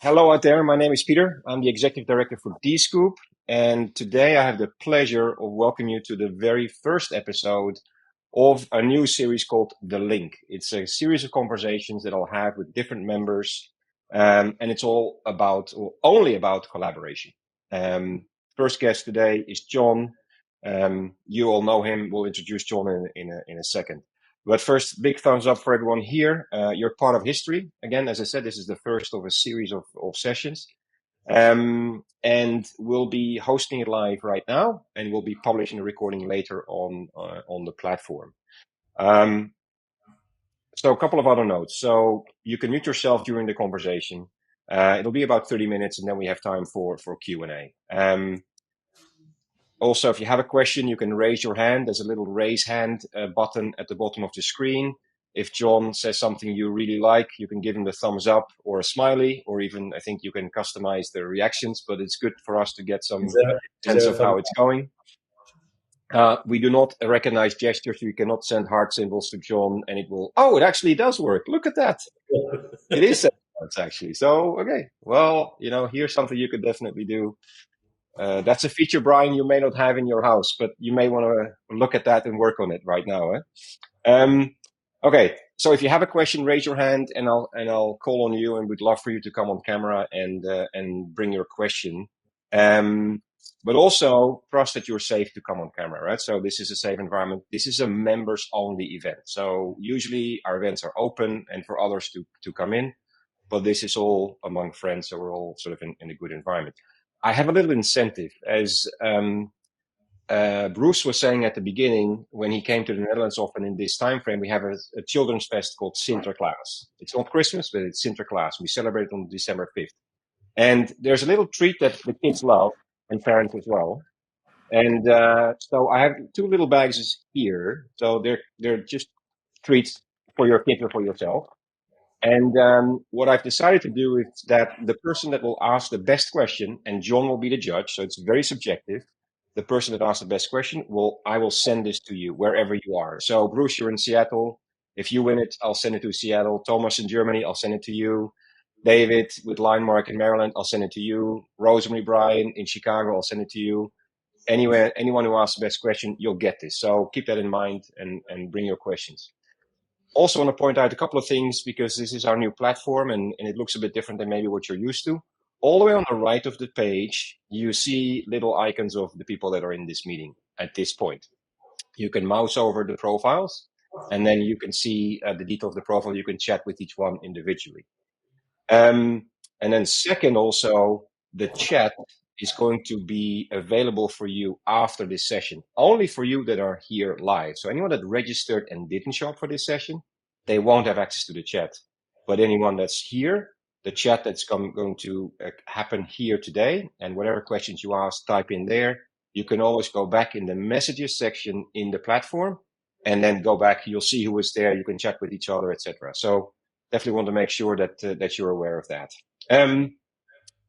Hello out there, my name is Peter. I'm the Executive Director for Dscoop, and today I have the pleasure of welcoming you to the very first episode of a new series called The Link. It's a series of conversations that I'll have with different members, and it's all about, or only about collaboration. First guest today is Jon. You all know him. We'll introduce Jon in a second. But first, big thumbs up for everyone here. You're part of history. Again, as I said, this is the first of a series of sessions. And we'll be hosting it live right now, and we'll be publishing the recording later on the platform. So a couple of other notes. So you can mute yourself during the conversation. It'll be about 30 minutes, and then we have time for Q&A. Also, if you have a question, you can raise your hand. There's a little raise hand button at the bottom of the screen. If Jon says something you really like, you can give him the thumbs up or a smiley, or even I think you can customize the reactions, but it's good for us to get some sense of how it's going. We do not recognize gestures. You cannot send heart symbols to Jon and it will, oh, it actually does work. Look at that. It is hearts actually. So, okay. Well, here's something you could definitely do. That's a feature, Brian, you may not have in your house, but you may want to look at that and work on it right now. Okay, so if you have a question, raise your hand, and I'll call on you, and we'd love for you to come on camera and bring your question. But also trust that you're safe to come on camera, right? So this is a safe environment. This is a members-only event. So usually our events are open and for others to come in, but this is all among friends, so we're all sort of in a good environment. I have a little incentive, as Bruce was saying at the beginning, when he came to the Netherlands often in this time frame, we have a children's fest called Sinterklaas. It's not Christmas, but it's Sinterklaas. We celebrate it on December 5th. And there's a little treat that the kids love, and parents as well. And so I have two little bags here. So they're just treats for your kid or for yourself. And what I've decided to do is that the person that will ask the best question, and Jon will be the judge, so it's very subjective. The person that asks the best question, I will send this to you wherever you are. So Bruce, you're in Seattle. If you win it, I'll send it to Seattle. Thomas in Germany, I'll send it to you. David with Linemark in Maryland, I'll send it to you. Rosemary Bryan in Chicago, I'll send it to you. Anyone who asks the best question, you'll get this. So keep that in mind and bring your questions. Also want to point out a couple of things because this is our new platform and it looks a bit different than maybe what you're used to. All the way on the right of the page, you see little icons of the people that are in this meeting at this point. You can mouse over the profiles and then you can see the detail of the profile. You can chat with each one individually. And then second, also, the chat is going to be available for you after this session, only for you that are here live. So anyone that registered and didn't show up for this session, they won't have access to the chat. But anyone that's here, the chat that's going to happen here today, and whatever questions you ask, type in there. You can always go back in the messages section in the platform and then go back. You'll see who is there. You can chat with each other, etc. So definitely want to make sure that you're aware of that.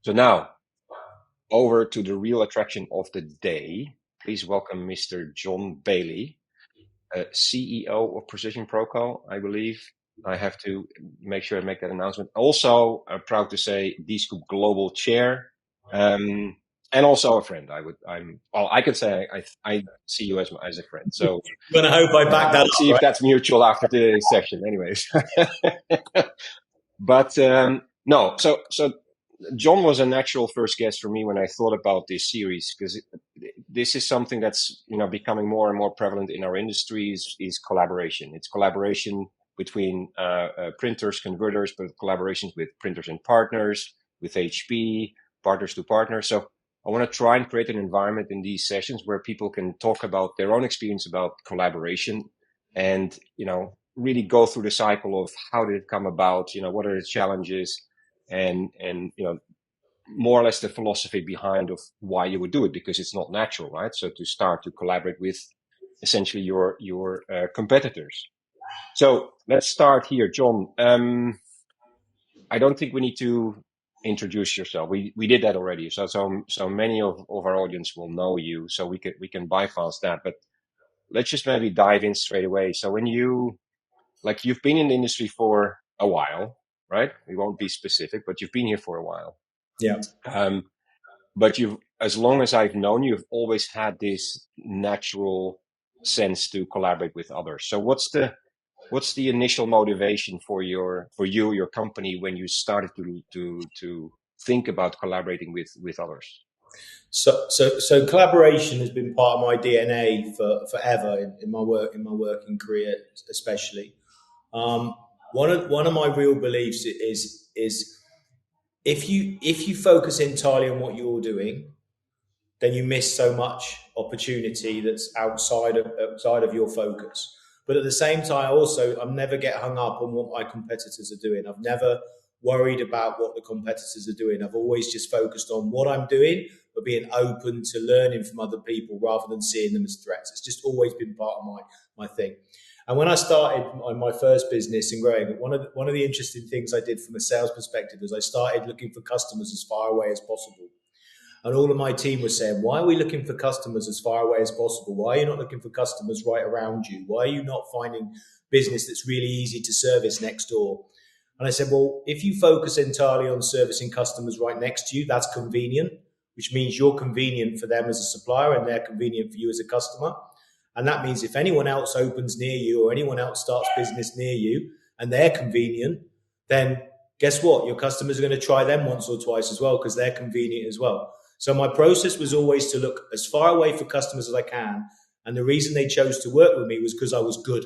So now, over to the real attraction of the day. Please welcome Mr. Jon Bailey, CEO of Precision Proco, I believe. I have to make sure I make that announcement. Also, I'm proud to say Dscoop Global Chair, and also a friend. I can say I see you as a friend. So I'm gonna hope I back that up. See if that's mutual after today's section, anyways. But no, so Jon was a natural first guest for me when I thought about this series, because this is something that's becoming more and more prevalent in our industries. Is collaboration. It's collaboration between printers, converters, but collaborations with printers and partners, with HP, partners to partners. So I want to try and create an environment in these sessions where people can talk about their own experience about collaboration and, really go through the cycle of how did it come about, what are the challenges and more or less the philosophy behind of why you would do it, because it's not natural, right? So to start to collaborate with essentially your competitors. So let's start here, Jon. I don't think we need to introduce yourself. We did that already. So many of our audience will know you, so we can bypass that. But let's just maybe dive in straight away. So when you've been in the industry for a while, right? We won't be specific, but you've been here for a while. Yeah. But as long as I've known you, you've always had this natural sense to collaborate with others. So what's the initial motivation for your company when you started to think about collaborating with others? So collaboration has been part of my DNA for forever in my working career, especially. One of my real beliefs is if you focus entirely on what you're doing, then you miss so much opportunity that's outside of your focus. But at the same time, also, I never get hung up on what my competitors are doing. I've never worried about what the competitors are doing. I've always just focused on what I'm doing, but being open to learning from other people rather than seeing them as threats. It's just always been part of my thing. And when I started my first business and growing, one of the interesting things I did from a sales perspective was I started looking for customers as far away as possible. And all of my team was saying, why are we looking for customers as far away as possible? Why are you not looking for customers right around you? Why are you not finding business that's really easy to service next door? And I said, well, if you focus entirely on servicing customers right next to you, that's convenient, which means you're convenient for them as a supplier and they're convenient for you as a customer. And that means if anyone else opens near you or anyone else starts business near you and they're convenient, then guess what? Your customers are going to try them once or twice as well because they're convenient as well. So my process was always to look as far away for customers as I can. And the reason they chose to work with me was because I was good,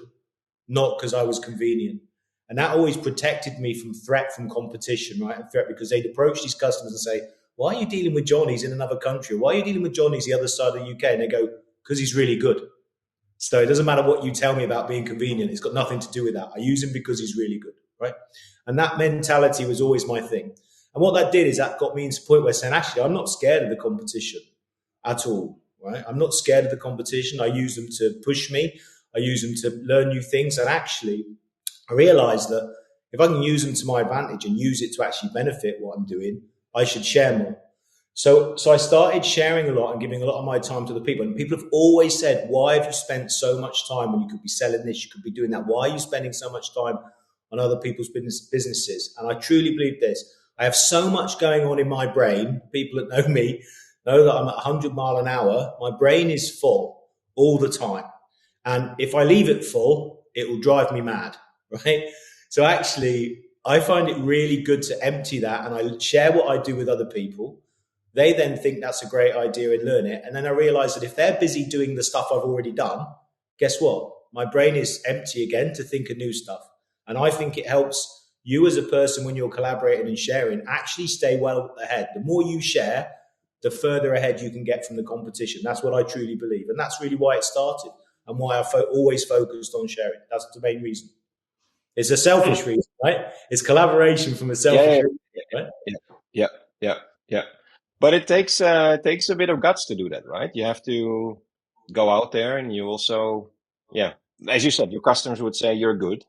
not because I was convenient. And that always protected me from threat from competition, right? And threat because they'd approach these customers and say, why are you dealing with John? He's in another country. Why are you dealing with John? He's the other side of the UK. And they go, because he's really good. So it doesn't matter what you tell me about being convenient. It's got nothing to do with that. I use him because he's really good, right? And that mentality was always my thing. And what that did is that got me into a point where saying, actually, I'm not scared of the competition at all, right? I'm not scared of the competition. I use them to push me. I use them to learn new things. And actually, I realized that if I can use them to my advantage and use it to actually benefit what I'm doing, I should share more. So I started sharing a lot and giving a lot of my time to the people. And people have always said, why have you spent so much time when you could be selling this, you could be doing that? Why are you spending so much time on other people's businesses? And I truly believe this. I have so much going on in my brain. People that know me know that I'm at 100 mile an hour. My brain is full all the time. And if I leave it full, it will drive me mad, right? So actually, I find it really good to empty that and I share what I do with other people. They then think that's a great idea and learn it. And then I realize that if they're busy doing the stuff I've already done, guess what? My brain is empty again to think of new stuff. And I think it helps you as a person when you're collaborating and sharing actually stay well ahead. The more you share, the further ahead you can get from the competition. That's what I truly believe. And that's really why it started and why I always focused on sharing. That's the main reason. It's a selfish reason, right? It's collaboration from a selfish reason, right? Yeah. But it takes a bit of guts to do that, right? You have to go out there, and you also, as you said, your customers would say you're good,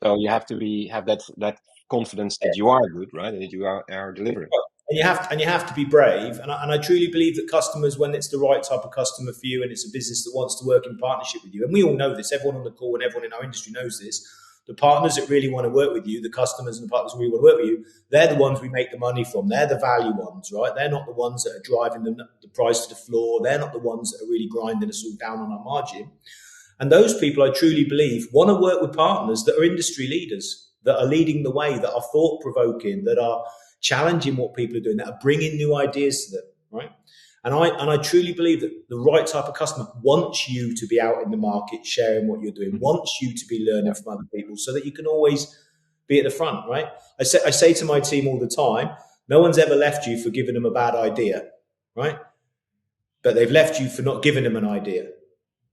so you have to have that confidence that you are good, right? And that you are delivering. And you have to be brave. And I truly believe that customers, when it's the right type of customer for you, and it's a business that wants to work in partnership with you, and we all know this. Everyone on the call and everyone in our industry knows this. The partners that really want to work with you, the customers and the partners who really want to work with you, they're the ones we make the money from. They're the value ones, right? They're not the ones that are driving the price to the floor. They're not the ones that are really grinding us all down on our margin. And those people, I truly believe, want to work with partners that are industry leaders, that are leading the way, that are thought-provoking, that are challenging what people are doing, that are bringing new ideas to them, right? And I truly believe that the right type of customer wants you to be out in the market sharing what you're doing, wants you to be learning from other people so that you can always be at the front, right? I say to my team all the time, no one's ever left you for giving them a bad idea, right? But they've left you for not giving them an idea,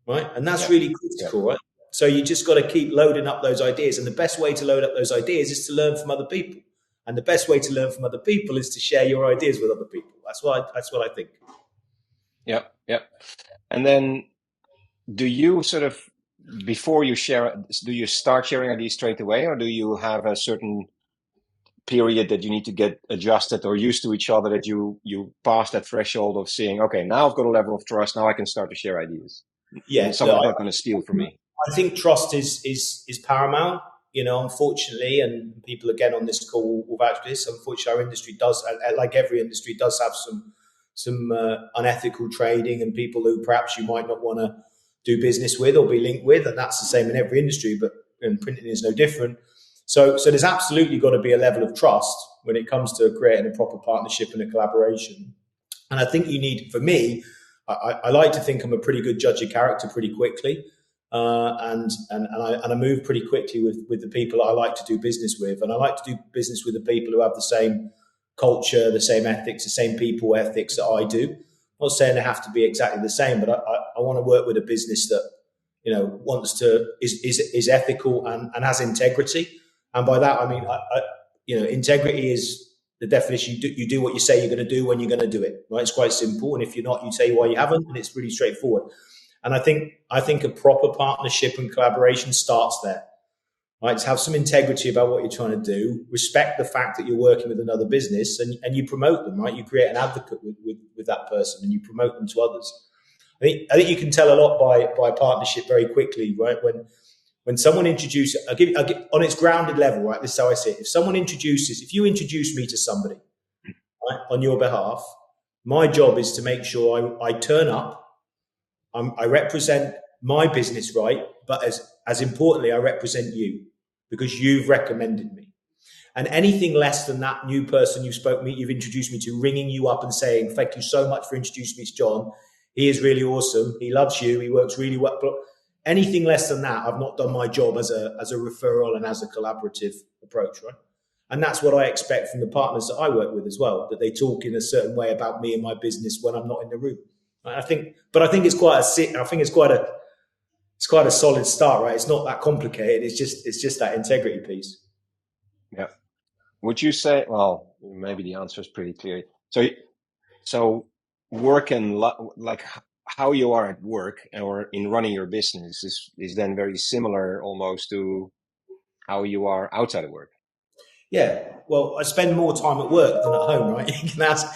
right? And that's really critical, right? So you just got to keep loading up those ideas. And the best way to load up those ideas is to learn from other people. And the best way to learn from other people is to share your ideas with other people. That's what I think. Yeah. And then do you sort of, before you share, do you start sharing ideas straight away, or do you have a certain period that you need to get adjusted or used to each other, that you pass that threshold of saying, okay, now I've got a level of trust, now I can start to share ideas? Yeah. And someone's not going to steal from me. I think trust is paramount. unfortunately, and people again on this call will vouch for this, unfortunately, our industry does, like every industry, does have some unethical trading and people who perhaps you might not want to do business with or be linked with, and that's the same in every industry, but printing is no different. So there's absolutely got to be a level of trust when it comes to creating a proper partnership and a collaboration. And I think you need, for me, I like to think I'm a pretty good judge of character pretty quickly. And I move pretty quickly with the people I like to do business with. And I like to do business with the people who have the same culture, the same ethics, the same people ethics that I do. I'm not saying they have to be exactly the same, but I want to work with a business that, wants to, is ethical and has integrity. And by that, I mean, integrity is the definition. You do what you say you're going to do when you're going to do it, right? It's quite simple. And if you're not, you say why you haven't, and it's really straightforward. And I think a proper partnership and collaboration starts there, right? To have some integrity about what you're trying to do, respect the fact that you're working with another business, and you promote them, right? You create an advocate with that person, and you promote them to others. I think you can tell a lot by partnership very quickly, right? When someone introduces, I'll give on its grounded level, right? This is how I see it. If you introduce me to somebody, right, on your behalf, my job is to make sure I turn up. I represent my business, right? But as importantly, I represent you because you've recommended me. And anything less than that new person you've introduced me to, ringing you up and saying, "Thank you so much for introducing me to John. He is really awesome. He loves you. He works really well." But anything less than that, I've not done my job as a referral and as a collaborative approach, right? And that's what I expect from the partners that I work with as well, that they talk in a certain way about me and my business when I'm not in the room. I think it's quite a solid start, right? It's not that complicated. It's just that integrity piece. Yeah. Would you say? Well, maybe the answer is pretty clear. So work and like how you are at work or in running your business is then very similar almost to how you are outside of work. Yeah, well, I spend more time at work than at home, right? You can ask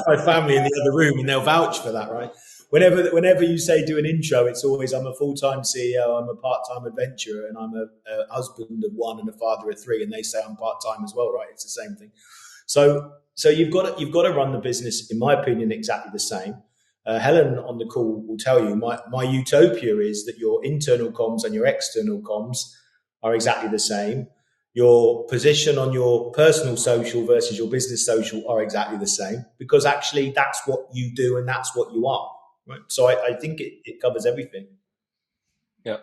my family in the other room, and they'll vouch for that, right? Whenever you say do an intro, it's always I'm a full-time CEO, I'm a part-time adventurer, and I'm a husband of one and a father of three, and they say I'm part-time as well, right? It's the same thing. So you've got to run the business, in my opinion, exactly the same. Helen on the call will tell you my utopia is that your internal comms and your external comms are exactly the same. Your position on your personal social versus your business social are exactly the same, because actually that's what you do and that's what you are, right? So I think it covers everything. Yeah.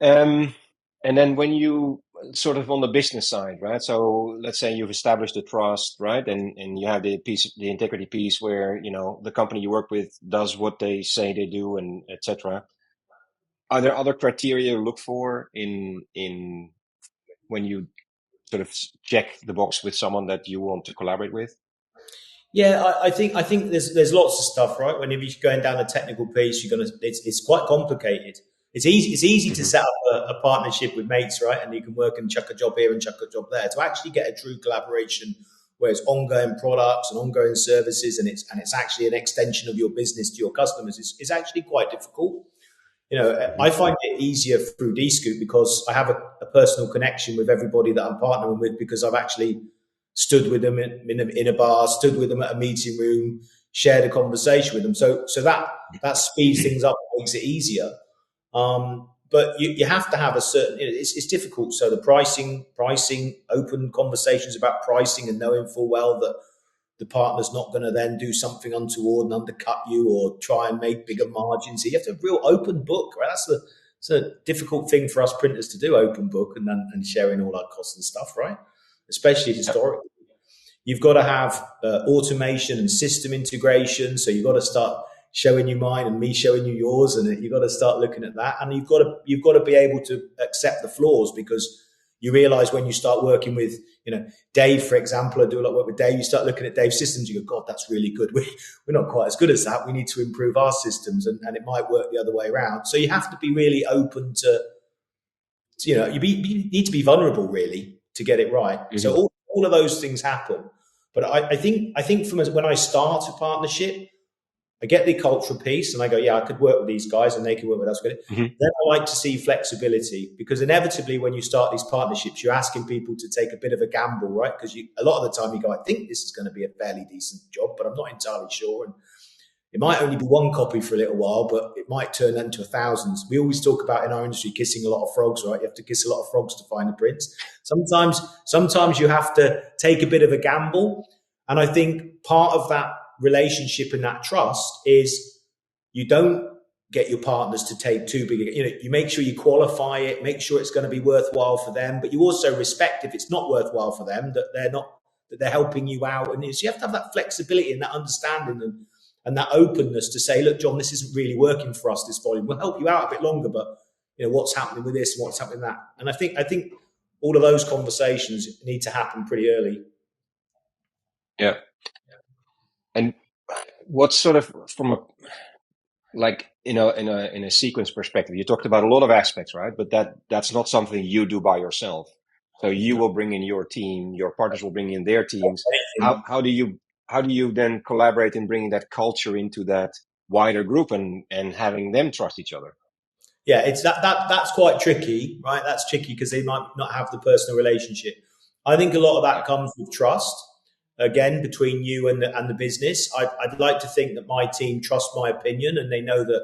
And then when you sort of on the business side, right? So let's say you've established the trust, right? And you have the integrity piece where, the company you work with does what they say they do and etc. Are there other criteria you look for in when you sort of check the box with someone that you want to collaborate with? Yeah, I think there's lots of stuff, right? Whenever you're going down a technical piece, it's quite complicated. It's easy to set up a partnership with mates, right? And you can work and chuck a job here and chuck a job there. To actually get a true collaboration where it's ongoing products and ongoing services, and it's actually an extension of your business to your customers, is actually quite difficult. I find it easier through Dscoop because I have a personal connection with everybody that I'm partnering with, because I've actually stood with them in a bar, stood with them at a meeting room, shared a conversation with them. So that speeds things up, makes it easier. But you have to have a certain, it's difficult. So the pricing, open conversations about pricing and knowing full well that the partner's not going to then do something untoward and undercut you or try and make bigger margins. So you have to have a real open book, right? It's a difficult thing for us printers to do, open book and sharing all our costs and stuff, right? Especially historically. You've got to have automation and system integration. So you've got to start showing you mine and me showing you yours, and you've got to start looking at that. And you've got to be able to accept the flaws, because you realize when you start working with, Dave, for example, I do a lot of work with Dave. You start looking at Dave's systems, you go, God, that's really good. We're not quite as good as that. We need to improve our systems, and it might work the other way around. So you have to be really open to you need to be vulnerable really to get it right. Mm-hmm. So all of those things happen. But I think from when I start a partnership, I get the cultural piece and I go, yeah, I could work with these guys and they can work with us. Mm-hmm. Then I like to see flexibility, because inevitably when you start these partnerships, you're asking people to take a bit of a gamble, right? Because a lot of the time you go, I think this is going to be a fairly decent job, but I'm not entirely sure. And it might only be one copy for a little while, but it might turn into thousands. We always talk about in our industry kissing a lot of frogs, right? You have to kiss a lot of frogs to find a prince. Sometimes you have to take a bit of a gamble. And I think part of that relationship and that trust is you don't get your partners to take too big. You make sure you qualify it, make sure it's going to be worthwhile for them, but you also respect if it's not worthwhile for them, that they're helping you out. And so you have to have that flexibility and that understanding and that openness to say, look, John, this isn't really working for us, this volume. We'll help you out a bit longer, but what's happening with this and what's happening with that. And I think all of those conversations need to happen pretty early. Yeah. And what's sort of from in a sequence perspective, you talked about a lot of aspects, right? But that's not something you do by yourself. So you will bring in your team, your partners will bring in their teams. How do you then collaborate in bringing that culture into that wider group and having them trust each other? Yeah, it's that's quite tricky, right? That's tricky because they might not have the personal relationship. I think a lot of that comes with trust. Again, between you and the business, I'd like to think that my team trusts my opinion and they know that,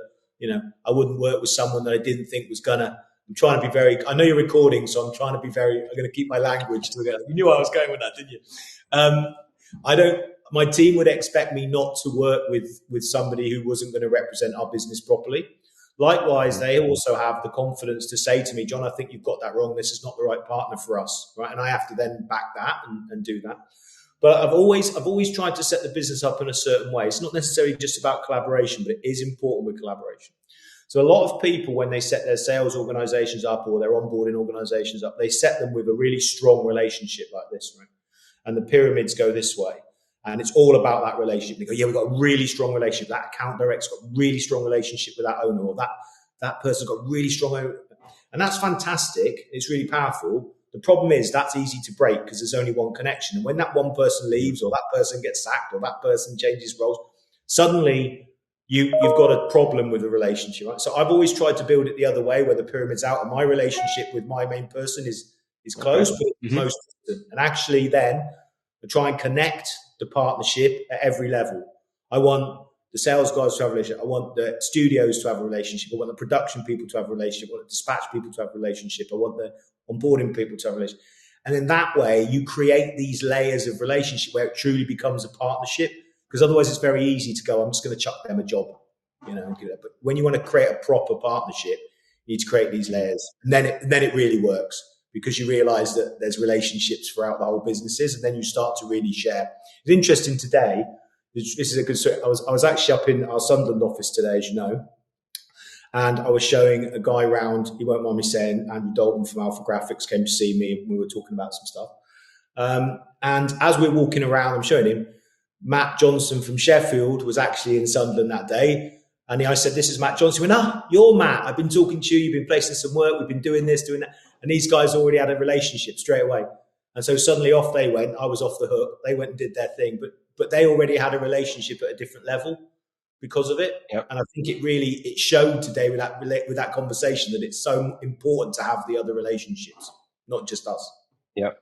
I wouldn't work with someone that I didn't think was gonna. I'm trying to be very. I know you're recording, so I'm trying to be very. I'm going to keep my language to it. You knew I was going with that, didn't you? I don't. My team would expect me not to work with somebody who wasn't going to represent our business properly. Likewise, they also have the confidence to say to me, John, I think you've got that wrong. This is not the right partner for us, right? And I have to then back that and do that. But I've always tried to set the business up in a certain way. It's not necessarily just about collaboration, but it is important with collaboration. So a lot of people, when they set their sales organizations up or their onboarding organizations up, they set them with a really strong relationship like this, right? And the pyramids go this way. And it's all about that relationship. They go, yeah, we've got a really strong relationship. That account director's got a really strong relationship with that owner, or that person's got a really strong. And that's fantastic. It's really powerful. The problem is that's easy to break because there's only one connection. And when that one person leaves or that person gets sacked or that person changes roles, suddenly you've got a problem with the relationship, right? So I've always tried to build it the other way, where the pyramid's out and my relationship with my main person is close, but it's most distant. And actually then I try and connect the partnership at every level. I want the sales guys to have a relationship. I want the studios to have a relationship. I want the production people to have a relationship. I want the dispatch people to have a relationship. I want the onboarding people to have a relationship. And in that way, you create these layers of relationship where it truly becomes a partnership. Because otherwise it's very easy to go, I'm just going to chuck them a job, But when you want to create a proper partnership, you need to create these layers. And then it really works, because you realize that there's relationships throughout the whole businesses, and then you start to really share. It's interesting today. This is a good story. I was actually up in our Sunderland office today, as you know, and I was showing a guy around. He won't mind me saying, Andrew Dalton from Alpha Graphics came to see me, and we were talking about some stuff. And as we're walking around, I'm showing him, Matt Johnson from Sheffield was actually in Sunderland that day. And I said, this is Matt Johnson. He went, you're Matt. I've been talking to you. You've been placing some work. We've been doing this, doing that. And these guys already had a relationship straight away. And so suddenly off they went. I was off the hook. They went and did their thing. But they already had a relationship at a different level because of it. Yep. And I think it showed today with that conversation that it's so important to have the other relationships, not just us. Yeah.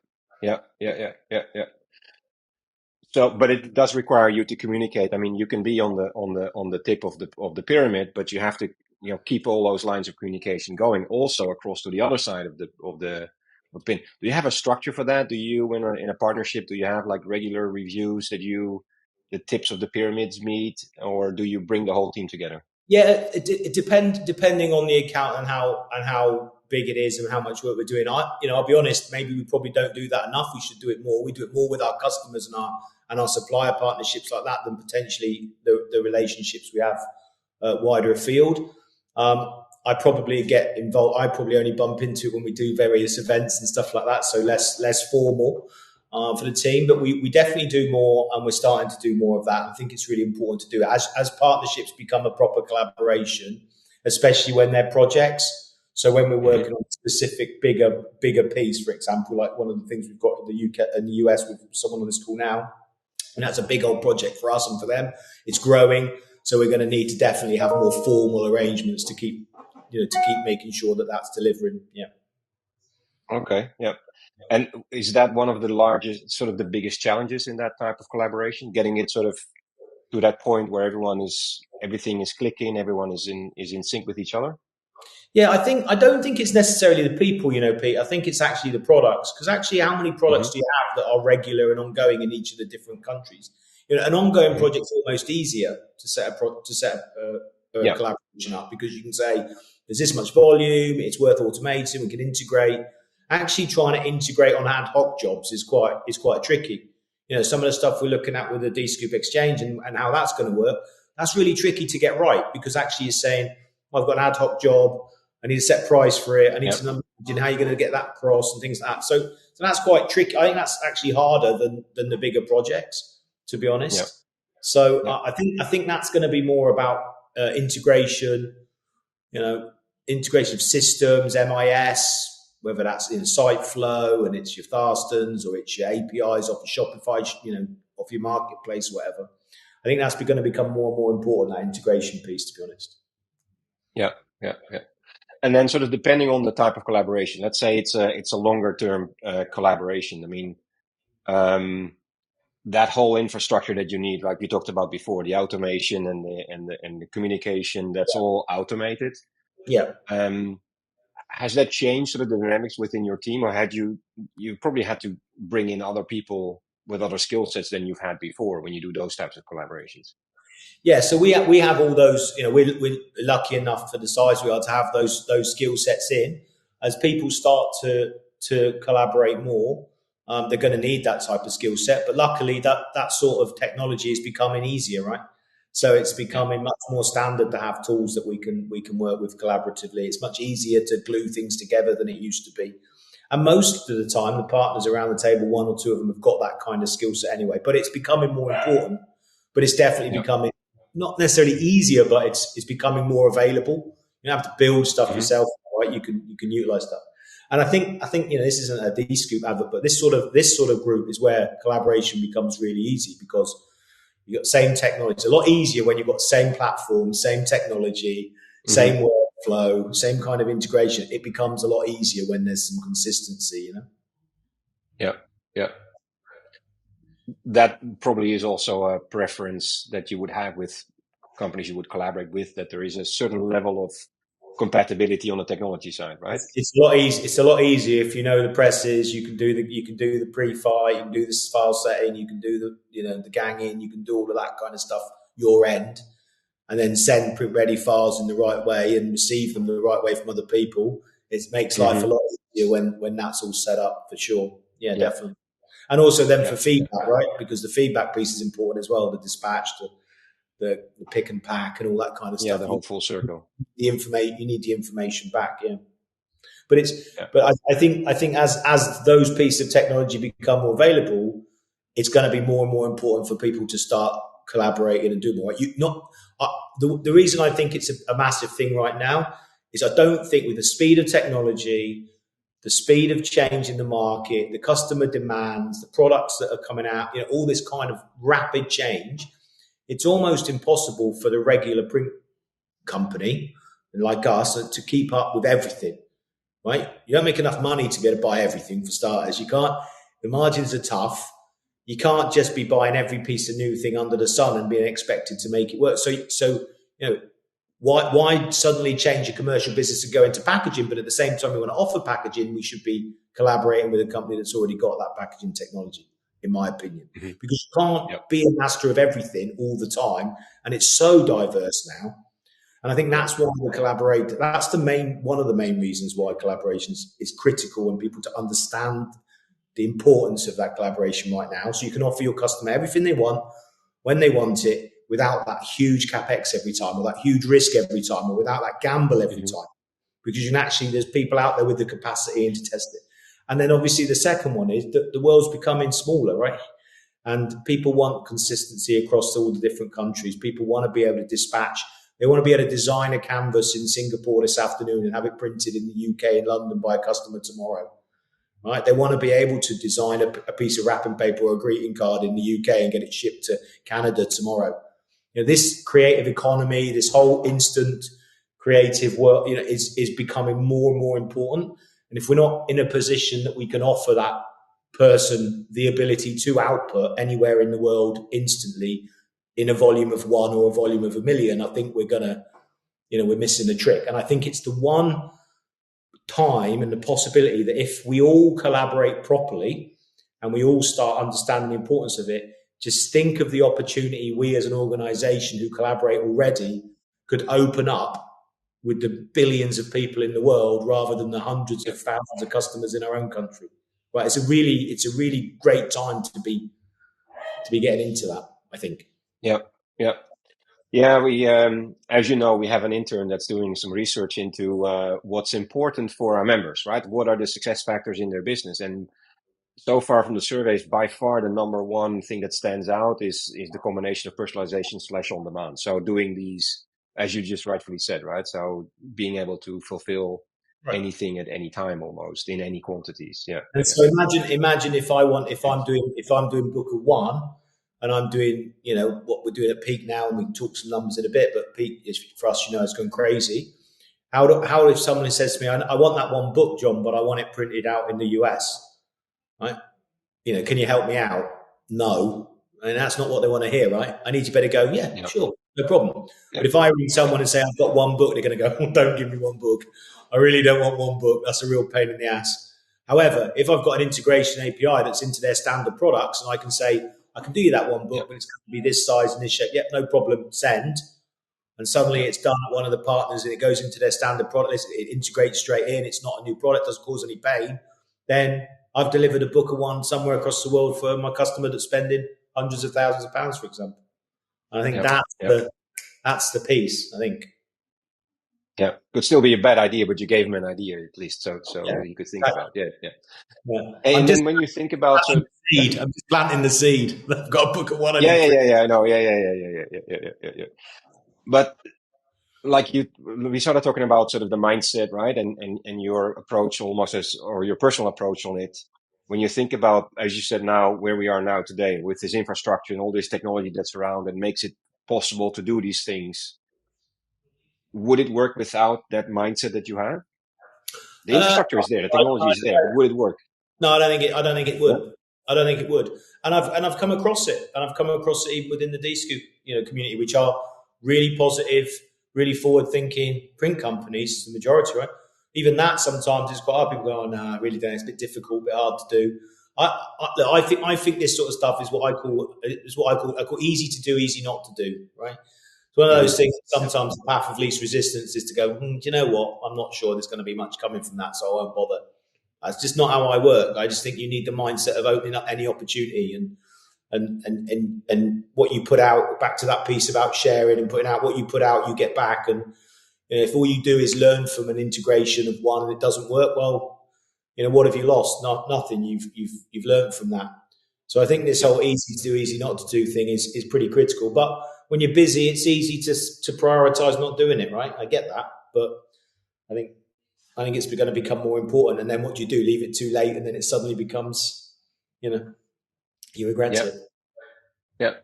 So, but it does require you to communicate. I mean, you can be on the tip of the pyramid, but you have to keep all those lines of communication going also across to the other side of the pin. Do you have a structure for that? Do you in a partnership? Do you have like regular reviews that the tips of the pyramids meet, or do you bring the whole team together? Yeah, it depending on the account and how big it is and how much work we're doing. I'll be honest, maybe we probably don't do that enough. We should do it more. We do it more with our customers and our supplier partnerships like that than potentially the relationships we have wider afield. I probably get involved. I probably only bump into it when we do various events and stuff like that. So less formal for the team, but we definitely do more, and we're starting to do more of that. I think it's really important to do it as partnerships become a proper collaboration, especially when they're projects. So when we're working on a specific bigger piece, for example, like one of the things we've got in the UK and the US with someone on this call now, and that's a big old project for us and for them. It's growing. So we're going to need to definitely have more formal arrangements to keep making sure that that's delivering. Yeah. Okay. Yeah. And is that one of the largest, sort of the biggest challenges in that type of collaboration, getting it sort of to that point where everything is clicking, everyone is in sync with each other? Yeah, I don't think it's necessarily the people, Pete. I think it's actually the products. Because actually, how many products Mm-hmm. do you have that are regular and ongoing in each of the different countries? An ongoing Mm-hmm. project's almost easier to set a Yeah. collaboration up, because you can say there's this much volume, it's worth automating, we can integrate. Actually, trying to integrate on ad hoc jobs is quite tricky. Some of the stuff we're looking at with the Dscoop exchange and how that's going to work, that's really tricky to get right, because actually you're saying, I've got an ad hoc job, I need a set price for it, I need Yeah. to know how you're going to get that across and things like that. So that's quite tricky. I think that's actually harder than the bigger projects, to be Yeah. honest. So Yeah. I think that's going to be more about integration, integration of systems, MIS, whether that's in site flow and it's your Fastons or it's your APIs off your Shopify, off your marketplace, whatever. I think that's going to become more and more important, that integration piece, to be honest. Yeah. Yeah. Yeah. And then, sort of depending on the type of collaboration, let's say it's a longer term collaboration. I mean, that whole infrastructure that you need, like we talked about before, the automation and the communication, that's all automated. Yeah. Has that changed sort of the dynamics within your team, or you probably had to bring in other people with other skill sets than you've had before when you do those types of collaborations? Yeah, so we have all those. We're lucky enough for the size we are to have those skill sets in. As people start to collaborate more, they're going to need that type of skill set. But luckily, that sort of technology is becoming easier, right? So it's becoming much more standard to have tools that we can work with collaboratively. It's much easier to glue things together than it used to be. And most of the time, the partners around the table, one or two of them have got that kind of skill set anyway. But it's becoming more important. But it's definitely becoming not necessarily easier, but it's becoming more available. You don't have to build stuff Mm-hmm. yourself, right? You can utilize stuff. And I think this isn't a Dscoop advert, but this sort of group is where collaboration becomes really easy, because you've got same technology. It's a lot easier when you've got same platform, same technology, same workflow, same kind of integration. It becomes a lot easier when there's some consistency, Yeah. Yeah. That probably is also a preference that you would have with companies you would collaborate with, that there is a certain level of compatibility on the technology side, right? It's a lot easier. It's a lot easier if you know the presses. You can do the pre-fight. You can do the file setting. You can do the ganging. You can do all of that kind of stuff your end, and then send ready files in the right way and receive them the right way from other people. It makes life a lot easier when that's all set up, for sure. Yeah, definitely. And also then for feedback, right? Because the feedback piece is important as well. The dispatch, the pick and pack, and all that kind of stuff. Yeah, the whole full circle. You need the information back. Yeah. But I think as those pieces of technology become more available, it's going to be more and more important for people to start collaborating and do more. The reason I think it's a massive thing right now is I don't think, with the speed of technology, the speed of change in the market, the customer demands, the products that are coming out, all this kind of rapid change, it's almost impossible for the regular print company like us to keep up with everything. Right? You don't make enough money to be able to buy everything, for starters. You can't. The margins are tough. You can't just be buying every piece of new thing under the sun and being expected to make it work. So why suddenly change your commercial business and go into packaging? But at the same time, we want to offer packaging. We should be collaborating with a company that's already got that packaging technology, in my opinion, because you can't be a master of everything all the time, and it's so diverse now. And I think that's why we collaborate. That's one of the main reasons why collaboration is critical, and people to understand the importance of that collaboration right now. So you can offer your customer everything they want, when they want it, without that huge capex every time, or that huge risk every time, or without that gamble every time. Because there's people out there with the capacity and to test it. And then obviously the second one is that the world's becoming smaller, right? And people want consistency across all the different countries. People want to be able to dispatch. They want to be able to design a canvas in Singapore this afternoon and have it printed in the UK and London by a customer tomorrow, right? They want to be able to design a piece of wrapping paper or a greeting card in the UK and get it shipped to Canada tomorrow. this creative economy, this whole instant creative world, is becoming more and more important. And if we're not in a position that we can offer that person the ability to output anywhere in the world instantly in a volume of one or a volume of a million, I think we're missing the trick. And I think it's the one time and the possibility that if we all collaborate properly and we all start understanding the importance of it, just think of the opportunity we as an organization who collaborate already could open up with the billions of people in the world rather than the hundreds of thousands of customers in our own country. Right? It's a really great time to be getting into that, I think. Yeah. We, as you know, we have an intern that's doing some research into what's important for our members, right? What are the success factors in their business? And so far from the surveys, by far the number one thing that stands out is the combination of personalization / on demand. So doing these, as you just rightfully said, right? So being able to fulfill anything at any time, almost in any quantities. Yeah. And so imagine if I'm doing book of one, and I'm doing, what we're doing at peak now, and we can talk some numbers in a bit, but peak is for us, it's going crazy. How if someone says to me, I want that one book, John, but I want it printed out in the US, right? Can you help me out? No. And that's not what they want to hear, right? I need you better go, yeah. Sure, no problem. Yeah. But if I read someone and say, I've got one book, they're going to go, oh, don't give me one book. I really don't want one book. That's a real pain in the ass. However, if I've got an integration API that's into their standard products and I can say, I can do you that one book, but it's going to be this size and this shape. Yep, no problem, send. And suddenly it's done at one of the partners and it goes into their standard product list. It integrates straight in. It's not a new product, doesn't cause any pain. Then I've delivered a book of one somewhere across the world for my customer that's spending hundreds of thousands of pounds, for example. And I think that's the piece, I think. Yeah, could still be a bad idea, but you gave him an idea at least, so you could think about. Yeah. And then when you think about I'm just planting the seed. I've got a book of one. Yeah. I know. Yeah. But like we started talking about sort of the mindset, right? And your approach almost or your personal approach on it. When you think about, as you said now, where we are now today with this infrastructure and all this technology that's around and makes it possible to do these things, would it work without that mindset that you have? The infrastructure is there, the technology is there, but would it work? No, I don't think it would. Yeah. I don't think it would. And I've come across it. And I've come across it even within the Dscoop, community, which are really positive, really forward-thinking print companies, the majority, right? Even that sometimes is quite hard. People go, oh, no, I really don't. It's a bit difficult, a bit hard to do. I think this sort of stuff is what I call easy to do, easy not to do, right? It's one of those things that sometimes the path of least resistance is to go, do you know what? I'm not sure there's going to be much coming from that, so I won't bother. That's just not how I work. I just think you need the mindset of opening up any opportunity and what you put out, back to that piece about sharing and putting out what you put out, you get back. And if all you do is learn from an integration of one and it doesn't work, well, what have you lost? Nothing. You've learned from that. So I think this whole easy to do, easy not to do thing is pretty critical. But when you're busy, it's easy to prioritize not doing it, right? I get that, but I think it's going to become more important. And then what do you do? Leave it too late, and then it suddenly becomes, you regret it. Yeah.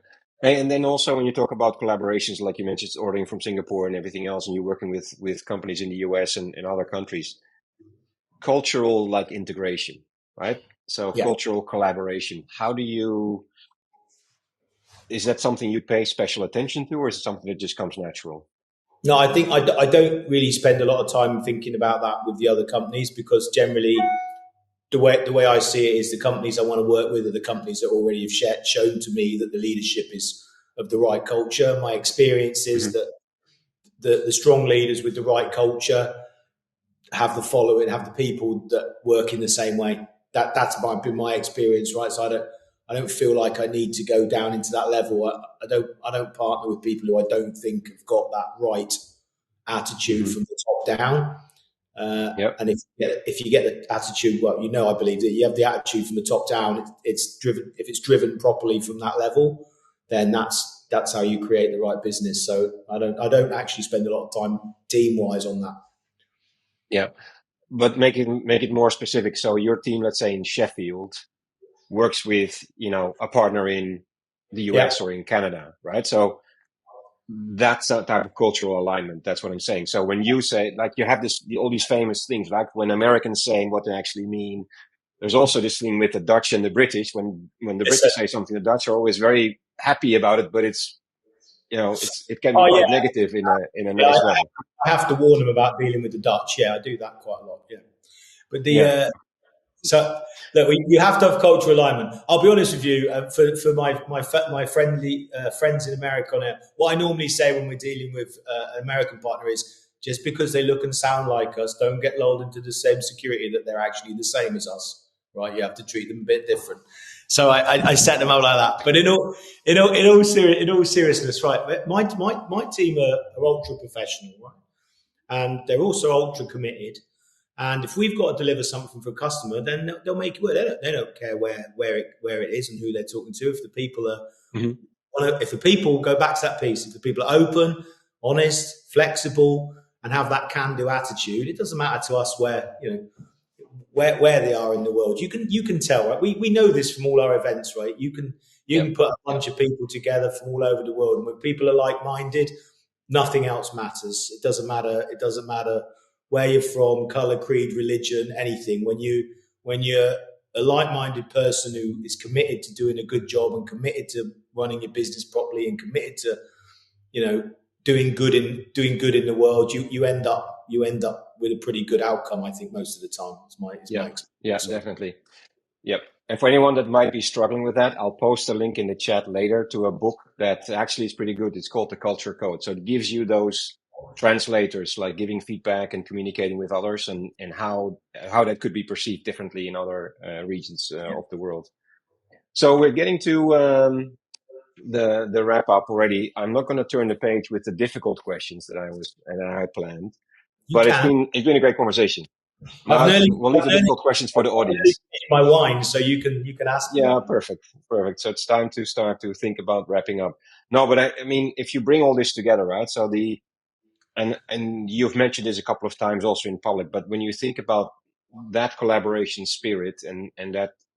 And then also when you talk about collaborations, like you mentioned, ordering from Singapore and everything else, and you're working with companies in the US and other countries, cultural integration, right? So cultural collaboration. Is that something you pay special attention to, or is it something that just comes natural? No, I think I don't really spend a lot of time thinking about that with the other companies, because generally the way I see it is the companies I want to work with are the companies that already have shown to me that the leadership is of the right culture. My experience is that the strong leaders with the right culture have the following, have the people that work in the same way. That's been my experience, right? So I don't feel like I need to go down into that level. I don't partner with people who I don't think have got that right attitude from the top down. And if you get the attitude, well, I believe that you have the attitude from the top down. It's driven. If it's driven properly from that level, then that's how you create the right business. So I don't actually spend a lot of time team wise on that. Yeah, but make it more specific. So your team, let's say in Sheffield, works with a partner in the US or in Canada, right? So that's a type of cultural alignment. That's what I'm saying. So when you say, like, you have all these famous things, like when Americans saying what they actually mean, there's also this thing with the Dutch and the British. When the British say something, the Dutch are always very happy about it, but it's, it can be quite negative in a nice way. I have to warn them about dealing with the Dutch. Yeah, I do that quite a lot. Yeah, but so look, you have to have cultural alignment. I'll be honest with you. For my friendly friends in America, what I normally say when we're dealing with an American partner is, just because they look and sound like us, don't get lulled into the same security that they're actually the same as us. Right? You have to treat them a bit different. So I set them out like that. But in all seriousness, right? My team are ultra professional, right? And they're also ultra committed. And if we've got to deliver something for a customer, then they'll make it work. They don't care where it is and who they're talking to. If the people are, if the people go back to that piece, if the people are open, honest, flexible, and have that can-do attitude, it doesn't matter to us where they are in the world. You can tell, right? We know this from all our events, right? You can put a bunch of people together from all over the world, and when people are like-minded, nothing else matters. It doesn't matter where you're from, color, creed, religion, anything. When you're a like-minded person who is committed to doing a good job and committed to running your business properly and committed to, doing good in the world, you end up with a pretty good outcome, I think, most of the time. It's my experience. Yeah, definitely. Yep. And for anyone that might be struggling with that, I'll post a link in the chat later to a book that actually is pretty good. It's called The Culture Code. So it gives you those translators, like giving feedback and communicating with others, and how that could be perceived differently in other regions of the world. So we're getting to the wrap up already. I'm not going to turn the page with the difficult questions that I had planned, but it's been a great conversation. We'll leave the difficult questions for the audience. My wine, so you can ask. Yeah, perfect. So it's time to start to think about wrapping up. No, but I mean, if you bring all this together, right? So and you've mentioned this a couple of times also in public, but when you think about that collaboration spirit and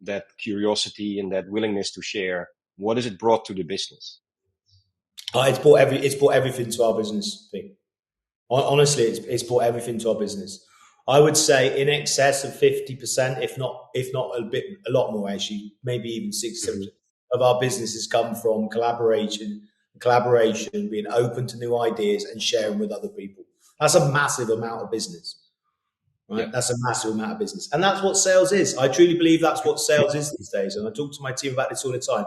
that curiosity and that willingness to share, what has it brought to the business? It's brought everything to our business. Honestly, it's brought everything to our business. I would say in excess of 50%, if not a lot more actually, maybe even 60% of our business has come from collaboration, being open to new ideas and sharing with other people. That's a massive amount of business, right? Yeah. That's a massive amount of business. And that's what sales is. I truly believe that's what sales is these days. And I talk to my team about this all the time.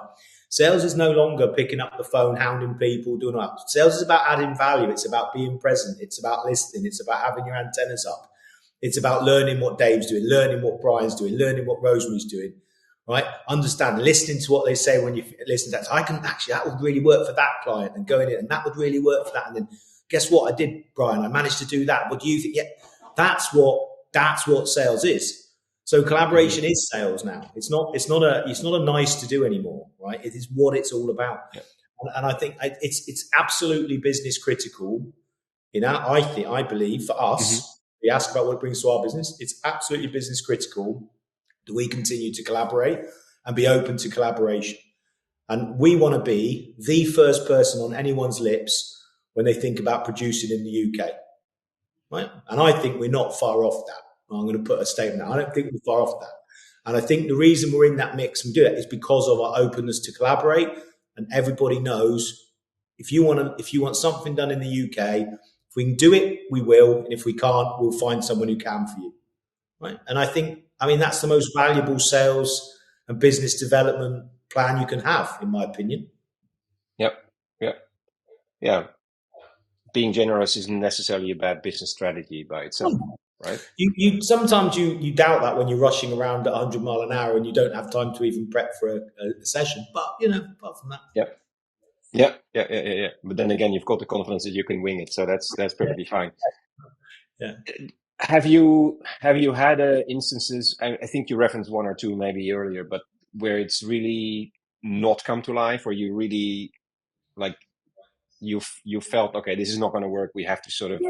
Sales is no longer picking up the phone, hounding people, doing all that. Sales is about adding value. It's about being present. It's about listening. It's about having your antennas up. It's about learning what Dave's doing, learning what Brian's doing, learning what Rosemary's doing, right? Understand, listening to what they say when you listen to that. I can actually, that would really work for that client, and going in, and that would really work for that. And then guess what I did, Brian? I managed to do that. What do you think? Yeah, that's what sales is. So collaboration is sales now. It's not a nice to do anymore, right? It is what it's all about. Yeah. And I think it's absolutely business critical. I believe for us, we ask about what it brings to our business. It's absolutely business critical that we continue to collaborate and be open to collaboration. And we want to be the first person on anyone's lips when they think about producing in the UK, right? And I think we're not far off that. I'm going to put a statement out. I don't think we're far off that. And I think the reason we're in that mix and do it is because of our openness to collaborate. And everybody knows if you want something done in the UK, if we can do it, we will. And if we can't, we'll find someone who can for you. Right. And I mean, that's the most valuable sales and business development plan you can have, in my opinion. Yep. Yeah. Being generous isn't necessarily a bad business strategy by itself. Right. You sometimes you doubt that when you're rushing around at 100 miles an hour and you don't have time to even prep for a session. But apart from that. Yep. Yeah. But then again, you've got the confidence that you can wing it, so that's perfectly fine. Yeah. Have you had instances? I think you referenced one or two maybe earlier, but where it's really not come to life, or you really you felt, okay, this is not going to work. We have to sort of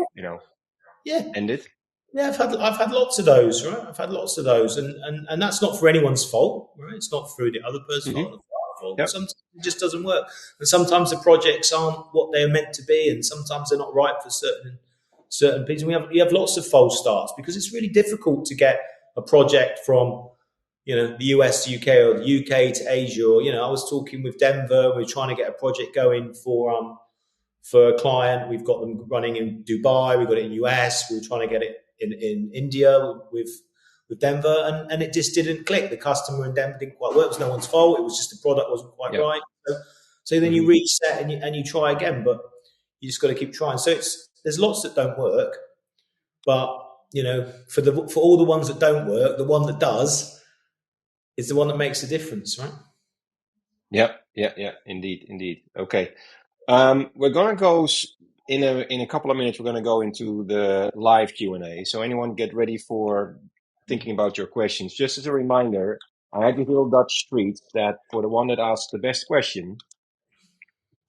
end it. Yeah, I've had lots of those, right? I've had lots of those, and that's not for anyone's fault, right? It's not through the other person's fault. helpful. Yep. Sometimes it just doesn't work, and sometimes the projects aren't what they're meant to be, and sometimes they're not right for certain people. You have lots of false starts because it's really difficult to get a project from the US to UK or the UK to Asia. Or I was talking with Denver. We're trying to get a project going for a client. We've got them running in Dubai. We've got it in US. We were trying to get it in India with Denver, and it just didn't click. The customer in Denver didn't quite work. It was no one's fault. It was just the product wasn't quite right. So then you reset and you try again, but you just got to keep trying. So there's lots that don't work, but for all the ones that don't work, the one that does is the one that makes the difference, right? Yeah. Indeed. Okay. We're gonna go in a couple of minutes. We're gonna go into the live Q&A. So anyone get ready for thinking about your questions. Just as a reminder, I had this little Dutch treat that for the one that asks the best question,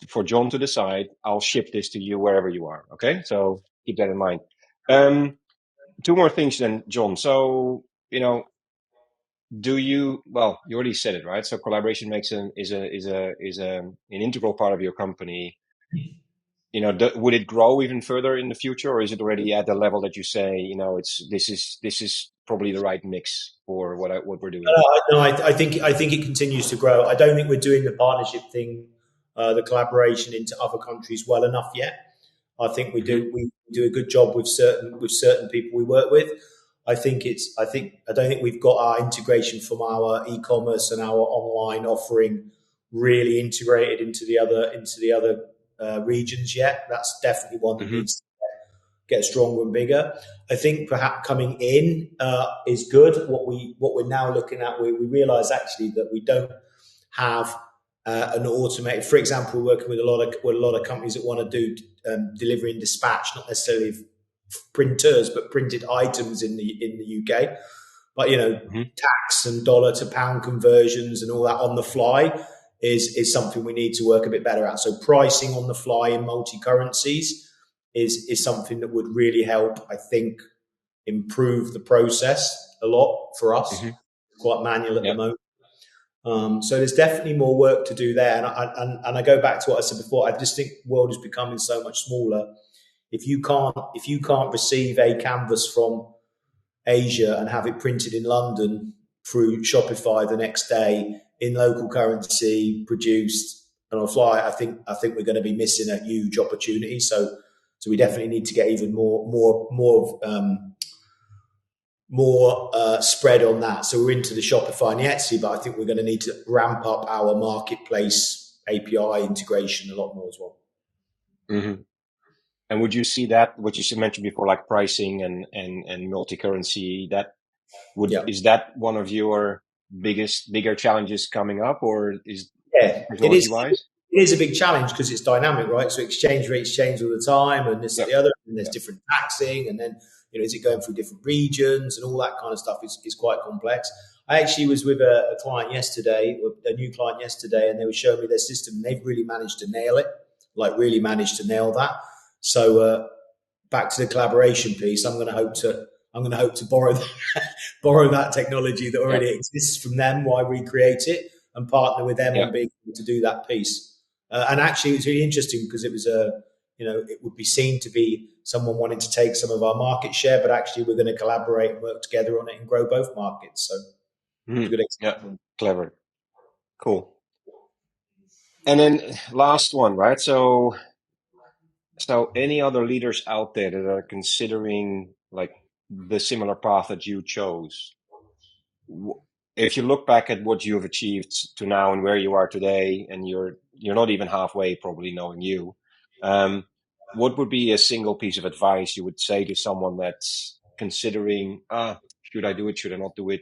for John to decide, I'll ship this to you wherever you are. Okay, so keep that in mind. Two more things then, John. So you already said it, right? So collaboration is an integral part of your company. Would it grow even further in the future, or is it already at the level that you say, this is probably the right mix for what we're doing? No, I think it continues to grow. I don't think we're doing the partnership thing, the collaboration into other countries well enough yet. I think we do a good job with certain people we work with. I don't think we've got our integration from our e-commerce and our online offering really integrated into the other regions yet. That's definitely one that needs to get stronger and bigger. I think perhaps coming in is good. What we're now looking at, we realise actually that we don't have an automated. For example, we're working with a lot of companies that want to do delivery and dispatch, not necessarily printers, but printed items in the UK. But tax and dollar to pound conversions and all that on the fly is something we need to work a bit better at. So pricing on the fly in multi-currencies is something that would really help, I think, improve the process a lot for us. Quite manual at the moment. So there's definitely more work to do there. And I go back to what I said before. I just think the world is becoming so much smaller. If you can't receive a canvas from Asia and have it printed in London through Shopify the next day in local currency, produced and on fly, I think we're going to be missing a huge opportunity. So we definitely need to get even more spread on that. So we're into the Shopify and the Etsy, but I think we're going to need to ramp up our marketplace API integration a lot more as well. And would you see that what you mentioned before, like pricing and multi-currency, is that one of your bigger challenges coming up, or is technology wise? It is a big challenge because it's dynamic, right? So exchange rates change all the time, and this and the other, and there's different taxing, and then is it going through different regions and all that kind of stuff is quite complex. I actually was with a client yesterday, a new client yesterday, and they were showing me their system, and they've really managed to nail it, nail that. So back to the collaboration piece, I'm going to hope to borrow that technology that already exists from them, why recreate it, and partner with them on being able to do that piece. And actually, it was really interesting because it was it would be seen to be someone wanting to take some of our market share, but actually we're going to collaborate and work together on it and grow both markets. So good example. Yeah, clever. Cool. And then last one, right? So any other leaders out there that are considering like the similar path that you chose, if you look back at what you've achieved to now and where you are today, and you're not even halfway probably knowing you, what would be a single piece of advice you would say to someone that's considering, should I do it? Should I not do it?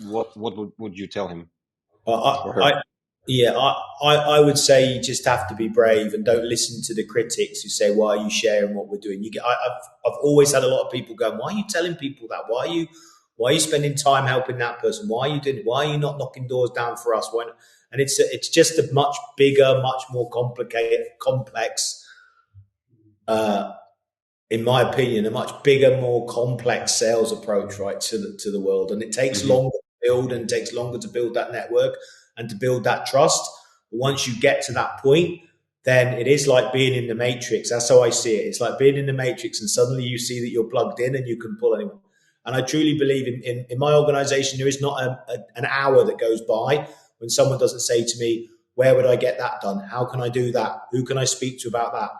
What would you tell him? I would say you just have to be brave and don't listen to the critics who say, why are you sharing what we're doing? I've always had a lot of people going, why are you telling people that? Why are you spending time helping that person? Why are you doing it? Why are you not knocking doors down for us? And it's just a much bigger, much more complex, in my opinion, a much bigger, more complex sales approach, right, to the world. And it takes longer to build, and it takes longer to build that network. and to build that trust. But once you get to that point, then it is like being in the Matrix. That's how I see it. It's like being in the Matrix and suddenly you see that you're plugged in and you can pull anyone. And I truly believe in my organization, there is not an hour that goes by when someone doesn't say to me, where would I get that done? How can I do that? Who can I speak to about that?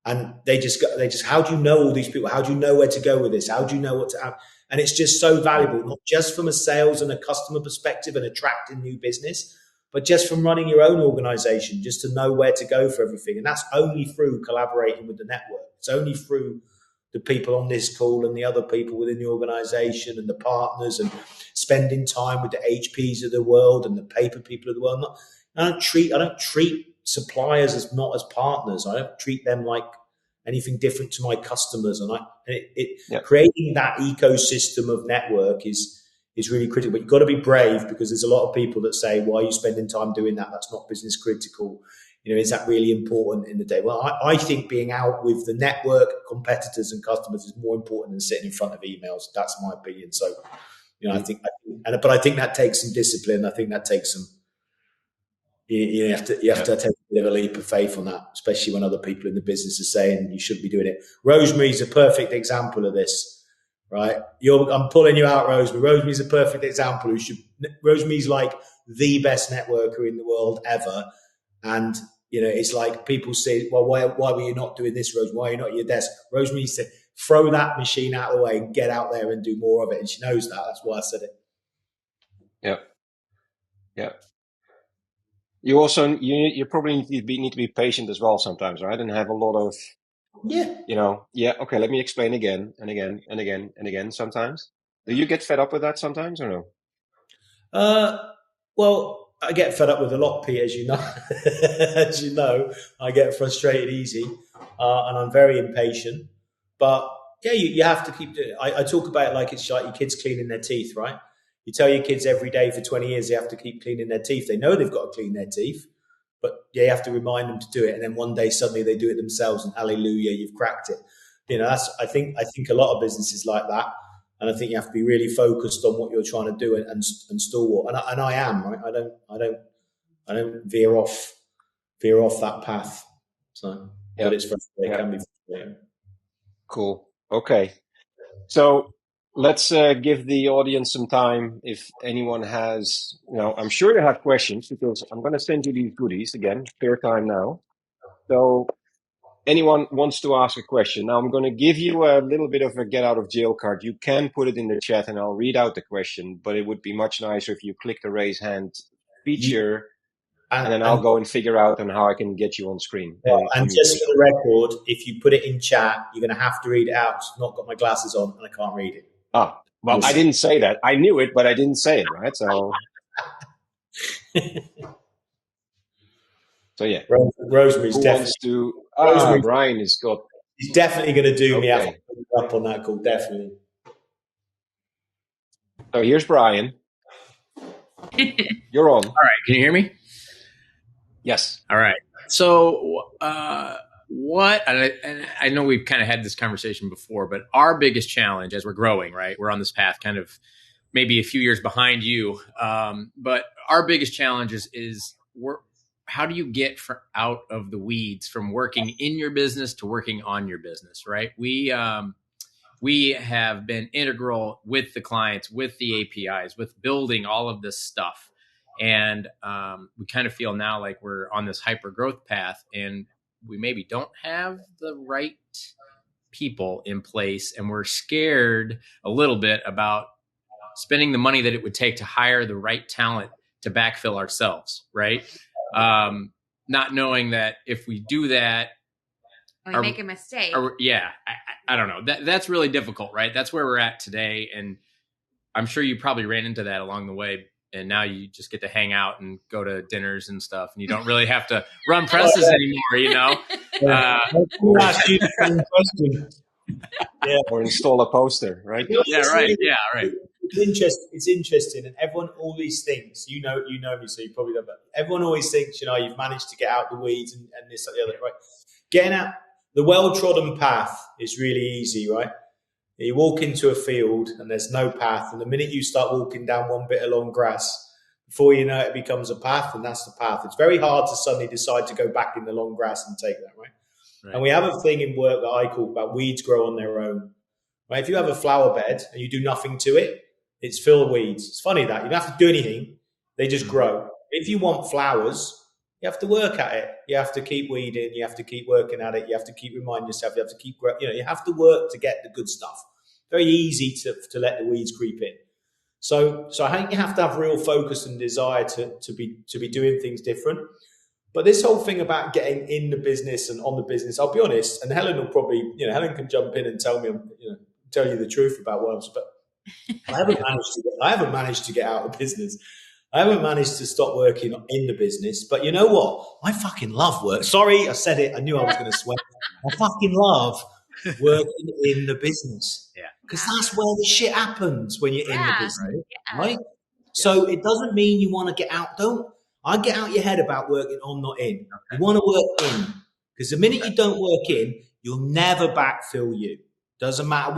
And they just, how do you know all these people? How do you know where to go with this? How do you know what to have? And it's just so valuable, not just from a sales and a customer perspective and attracting new business, but just from running your own organization, just to know where to go for everything. And that's only through collaborating with the network. It's only through the people on this call and the other people within the organization and the partners and spending time with the HPs of the world and the paper people of the world. I don't treat suppliers as not as partners. I don't treat them like anything different to my customers. And creating that ecosystem of network is really critical. But you've got to be brave, because there's a lot of people that say, why are you spending time doing that? That's not business critical. Is that really important in the day? Well, I think being out with the network, competitors and customers is more important than sitting in front of emails. That's my opinion. So, I think that takes some discipline. I think that takes some, you have to take a bit of a leap of faith on that, especially when other people in the business are saying you should be doing it. Rosemary's a perfect example of this. Right, I'm pulling you out, Rosemary. Rosemary's a perfect example. Rosemary's like the best networker in the world ever, and it's like people say, "Well, why were you not doing this, Rosemary? Why are you not at your desk?" Rosemary used to throw that machine out of the way and get out there and do more of it, and she knows that. That's why I said it. Yeah. You also you probably need to be patient as well sometimes, right? And have a lot of okay, let me explain again and again and again and again sometimes. Do you get fed up with that sometimes or no? Well, I get fed up with a lot, Pete, as you know. As you know, I get frustrated easy, and I'm very impatient. But yeah, you have to keep doing it. I talk about it like it's like your kids cleaning their teeth, right? You tell your kids every day for 20 years they have to keep cleaning their teeth. They know they've got to clean their teeth, but you have to remind them to do it. And then one day suddenly they do it themselves, and hallelujah, you've cracked it. I think a lot of businesses like that. And I think you have to be really focused on what you're trying to do and stalwart. And I am, right. I don't veer off that path. So, but it's frustrating. It can be frustrating. Cool. Okay. So let's give the audience some time. If anyone has, I'm sure you have questions, because I'm going to send you these goodies again, third time now. So anyone wants to ask a question. Now I'm going to give you a little bit of a get out of jail card. You can put it in the chat and I'll read out the question, but it would be much nicer if you click the raise hand feature and then I'll go and figure out on how I can get you on screen. And just for the record, if you put it in chat, you're going to have to read it out. I've not got my glasses on and I can't read it. Well, I didn't say that. I knew it, but I didn't say it, right? So yeah. Rosemary's definitely. Brian has got. He's definitely going to do me up on that call. Definitely. So here's Brian. You're on. All right. Can you hear me? Yes. All right. So what? And I know we've kind of had this conversation before, but our biggest challenge as we're growing, right? We're on this path, kind of maybe a few years behind you, but our biggest challenge is how do you get out of the weeds from working in your business to working on your business, right? We have been integral with the clients, with the APIs, with building all of this stuff. And we kind of feel now like we're on this hyper growth path and we maybe don't have the right people in place. And we're scared a little bit about spending the money that it would take to hire the right talent to backfill ourselves, right? Not knowing that if we do that, we make a mistake. I don't know. That's really difficult, right? That's where we're at today. And I'm sure you probably ran into that along the way. And now you just get to hang out and go to dinners and stuff. And you don't really have to run presses anymore, Or install a poster, right? Yeah, right. Yeah, right. It's interesting, and everyone always thinks, you know me, so you probably don't. But everyone always thinks, you've managed to get out the weeds and this and the other, right? Getting out the well-trodden path is really easy, right? You walk into a field and there's no path, and the minute you start walking down one bit of long grass, before you know it becomes a path, and that's the path. It's very hard to suddenly decide to go back in the long grass and take that, right? And we have a thing in work that I call about weeds grow on their own. Right? If you have a flower bed and you do nothing to it, it's full of weeds. It's funny that you don't have to do anything; they just grow. If you want flowers, you have to work at it. You have to keep weeding. You have to keep working at it. You have to keep reminding yourself. You have to keep, you have to work to get the good stuff. Very easy to let the weeds creep in. So I think you have to have real focus and desire to be doing things different. But this whole thing about getting in the business and on the business, I'll be honest, and Helen will probably, Helen can jump in and tell you the truth about what I'm. But I haven't managed to get out of business. I haven't managed to stop working in the business, but you know what? I fucking love work. Sorry, I said it. I knew I was going to swear. I fucking love working in the business. Yeah. Because that's where the shit happens when you're in the business, right? Yeah. So it doesn't mean you want to get out. I get out your head about working on, not in. Okay. You want to work in. Because the minute you don't work in, you'll never backfill you. Doesn't matter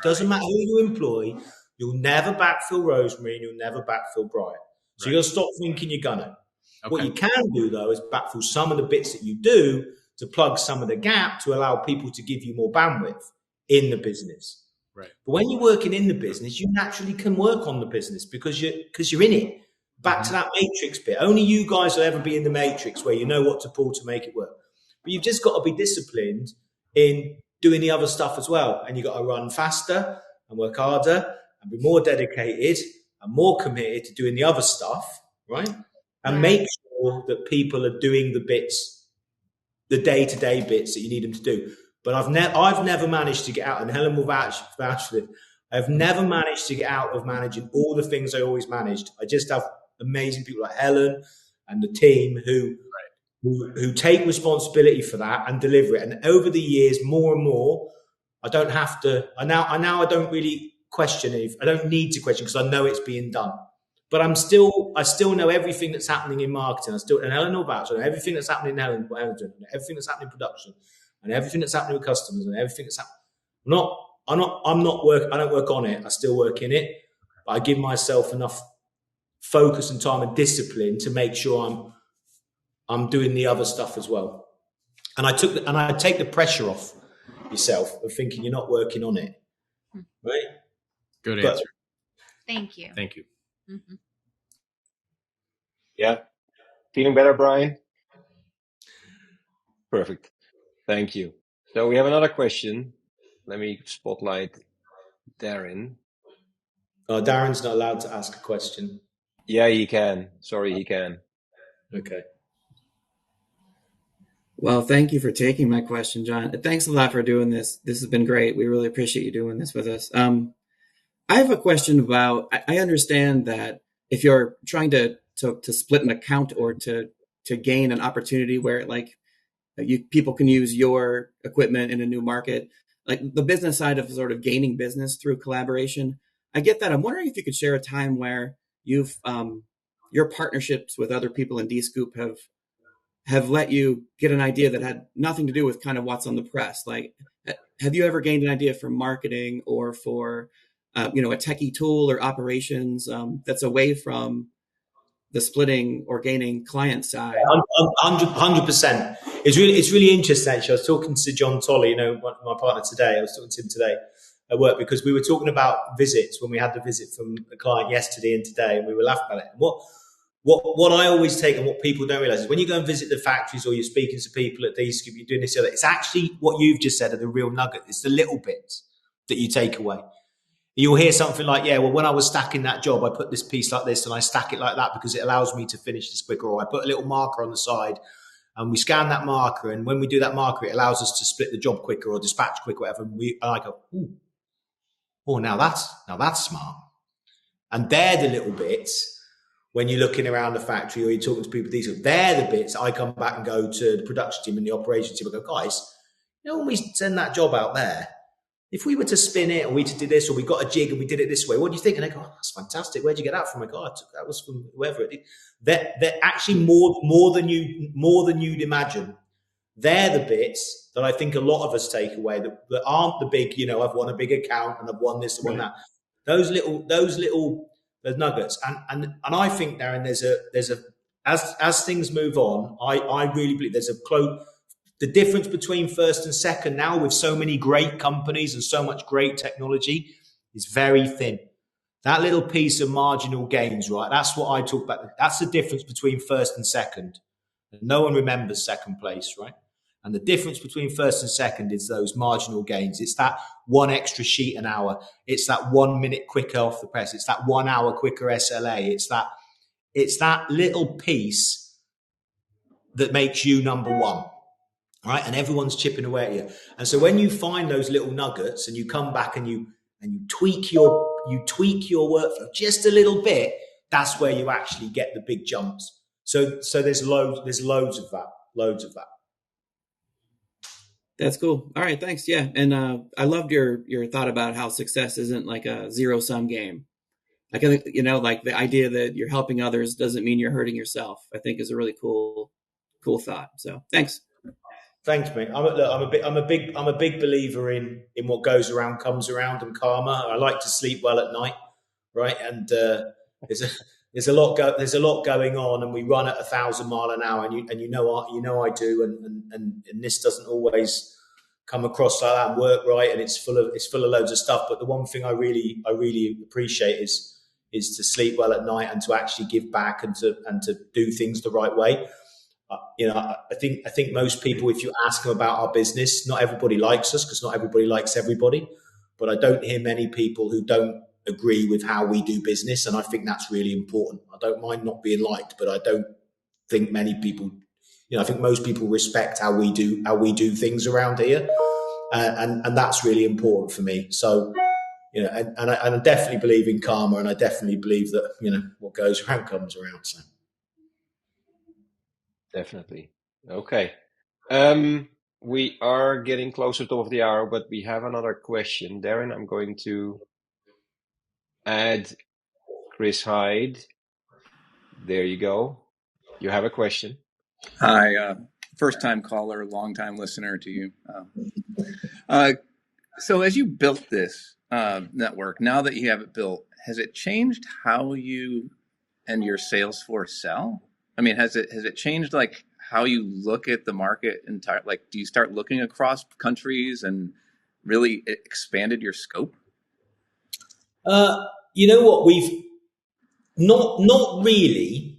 doesn't matter who you employ, you'll never backfill Rosemary and you'll never backfill Brian. So you got to stop thinking you're gonna. Okay. What you can do though is backfill some of the bits that you do to plug some of the gap to allow people to give you more bandwidth in the business. Right. But when you're working in the business, you naturally can work on the business because you're in it. Back to that matrix bit. Only you guys will ever be in the matrix where you know what to pull to make it work. But you've just got to be disciplined in doing the other stuff as well. And you've got to run faster and work harder and be more dedicated and more committed to doing the other stuff, right? And make sure that people are doing the bits, the day-to-day bits that you need them to do. But I've never managed to get out, and Helen will vouch for it. I've never managed to get out of managing all the things I always managed. I just have amazing people like Helen and the team who take responsibility for that and deliver it. And over the years, more and more, I don't have to. I don't really question it. I don't need to question because I know it's being done. But I still know everything that's happening in marketing. And Helen will vouch. I know everything that's happening in Helen, everything that's happening in production, and everything that's happening with customers, and everything that's happening. I don't work on it. I still work in it. But I give myself enough focus and time and discipline to make sure I'm doing the other stuff as well. And I take the pressure off yourself of thinking you're not working on it. Right? Good answer. Thank you. Thank you. Mm-hmm. Yeah. Feeling better, Brian? Perfect. Thank you. So we have another question. Let me spotlight Darren. Oh, Darren's not allowed to ask a question. Yeah, he can. Sorry, he can. Okay. Well, thank you for taking my question, Jon. Thanks a lot for doing this. This has been great. We really appreciate you doing this with us. I have a question about, I understand that if you're trying to split an account or to gain an opportunity where people can use your equipment in a new market, like the business side of sort of gaining business through collaboration. I get that. I'm wondering if you could share a time where you've your partnerships with other people in Dscoop have let you get an idea that had nothing to do with kind of what's on the press. Like, have you ever gained an idea for marketing or for a techie tool or operations that's away from the splitting or gaining client side? 100%. It's really interesting, actually. I was talking to John Tolley, my partner today. I was talking to him today at work because we were talking about visits when we had the visit from a client yesterday and today, and we were laughing about it. And what I always take and what people don't realize is when you go and visit the factories or you're speaking to people at Dscoop, you're doing this, it's actually what you've just said are the real nugget. It's the little bits that you take away. You'll hear something like, when I was stacking that job, I put this piece like this and I stack it like that because it allows me to finish this quicker. Or I put a little marker on the side and we scan that marker. And when we do that marker, it allows us to split the job quicker or dispatch quicker, whatever. And I go, now that's smart. And they're the little bits when you're looking around the factory or you're talking to people, they're the bits I come back and go to the production team and the operations team and go, guys, when we send that job out there, if we were to spin it or we to do this or we got a jig and we did it this way, what do you think? And they go, that's fantastic. Where'd you get that from? I go, I took that was from whoever it did. They're actually more than you'd imagine. They're the bits that I think a lot of us take away that aren't the big, I've won a big account and I've won this and won that. Those There's nuggets, and I think, Darren, there's a as things move on, I really believe there's the difference between first and second now, with so many great companies and so much great technology, is very thin. That little piece of marginal gains, right? That's what I talk about. That's the difference between first and second. No one remembers second place, right? And the difference between first and second is those marginal gains. It's that one extra sheet an hour. It's that 1 minute quicker off the press. It's that 1 hour quicker SLA. It's that little piece that makes you number one, right? And everyone's chipping away at you. And so when you find those little nuggets and you come back and you tweak your workflow just a little bit, that's where you actually get the big jumps. So there's loads of that. That's cool. All right, thanks. Yeah, and I loved your thought about how success isn't like a zero-sum game. Like, like the idea that you're helping others doesn't mean you're hurting yourself, I think is a really cool thought. So thanks. Thanks, mate. I'm a big believer in what goes around comes around, and karma. I like to sleep well at night, right? And there's a lot going on, and we run at 1,000 miles an hour, and you know I do, and this doesn't always come across like that and work right, and it's full of loads of stuff. But the one thing I really appreciate is to sleep well at night, and to actually give back, and to do things the right way. I think most people, if you ask them about our business, not everybody likes us, because not everybody likes everybody. But I don't hear many people who don't agree with how we do business, and I think that's really important. I don't mind not being liked, but I don't think many people, I think most people respect how we do things around here, and that's really important for me. So, and I definitely believe in karma, and I definitely believe that what goes around comes around. So. Definitely. Okay. We are getting closer to the hour, but we have another question. Darren, I'm going to add Chris Hyde. There you go. You have a question. Hi, first-time caller, long-time listener to you. So as you built this network, now that you have it built, has it changed how you and your sales force sell? I mean, has it changed like how you look at the market entire? Like, do you start looking across countries and really expanded your scope? You know what? We've not really,